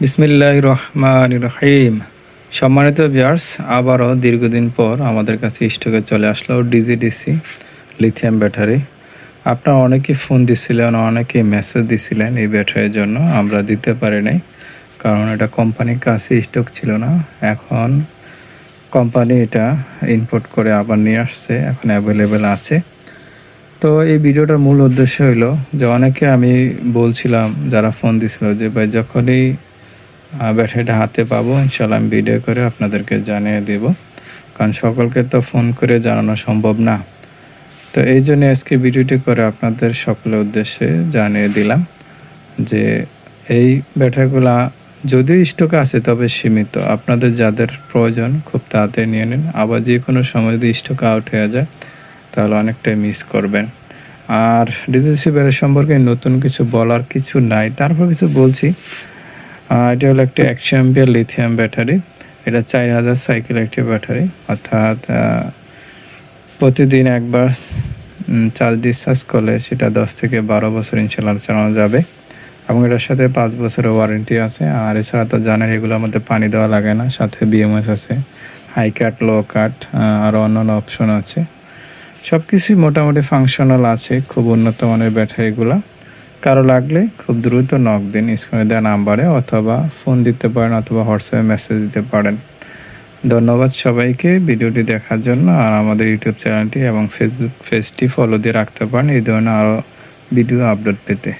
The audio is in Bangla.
বিসমিল্লাহির রহমানির রহিম। সম্মানিত ভিউয়ার্স, আবারও দীর্ঘদিন পর আমাদের কাছে স্টকে চলে আসলো ডিজিডিসি লিথিয়াম ব্যাটারি। আপনারা অনেকেই ফোন দিছিলেন, অনেকেই মেসেজ দিছিলেন এই ব্যাটারির জন্য। আমরা দিতে পারি নাই, কারণ এটা কোম্পানির কাছে স্টক ছিল না। এখন কোম্পানি এটা ইম্পোর্ট করে আবার নিয়ে আসছে, এখন অ্যাভেলেবেল আছে। তো এই ভিডিওটার মূল উদ্দেশ্য হলো যে অনেকে আমি বলছিলাম যারা ফোন দিছিল যে ভাই যখনই ব্যাটারিটা হাতে পাবো ইনশাল্লাহ আমি ভিডিও করে আপনাদেরকে জানিয়ে দেব, কারণ সকলকে তো ফোন করে জানানো সম্ভব না। তো এই জন্য আজকে ভিডিওটি করে আপনাদের সকলের উদ্দেশ্যে জানিয়ে দিলাম যে এই ব্যাটারিগুলা যদিও স্টকে আছে তবে সীমিত। আপনাদের যাদের প্রয়োজন খুব তাড়াতাড়ি নিয়ে নিন, আবার যে কোনো সময় যদি স্টক আউট হয়ে যায় তাহলে অনেকটাই মিস করবেন। আর ডিজিসি ব্যাটারি সম্পর্কে নতুন কিছু বলার কিছু নাই, তারপর কিছু বলছি। এটা হলো একটি 100 অ্যাম্পিয়ার লিথিয়াম ব্যাটারি। এটা 4000 সাইকেল একটি ব্যাটারি, অর্থাৎ প্রতিদিন একবার চার্জ ডিসচার্জ করলে সেটা 10 থেকে 12 বছর ইনশাল্লাহ চালানো যাবে, এবং এটার সাথে 5 বছরের ওয়ারেন্টি আছে। আর এছাড়া তো জানেন এগুলোর মধ্যে পানি দেওয়া লাগে না, সাথে বিএমএস আছে, হাই কাট, লো কাট, আরও অন্যান্য অপশন আছে। সব কিছুই মোটামুটি ফাংশনাল আছে, খুব উন্নত মানের ব্যাটারিগুলো। কারো লাগলে খুব দ্রুত নক দিন স্ক্রিনে দেওয়া নাম্বারে, অথবা ফোন দিতে পারেন, অথবা হোয়াটসঅ্যাপে মেসেজ দিতে পারেন। ধন্যবাদ সবাইকে ভিডিওটি দেখার জন্য। আর আমাদের ইউটিউব চ্যানেলটি এবং ফেসবুক পেজটি ফলো দিয়ে রাখতে পারেন এই ধরনের আরও ভিডিও আপলোড পেতে।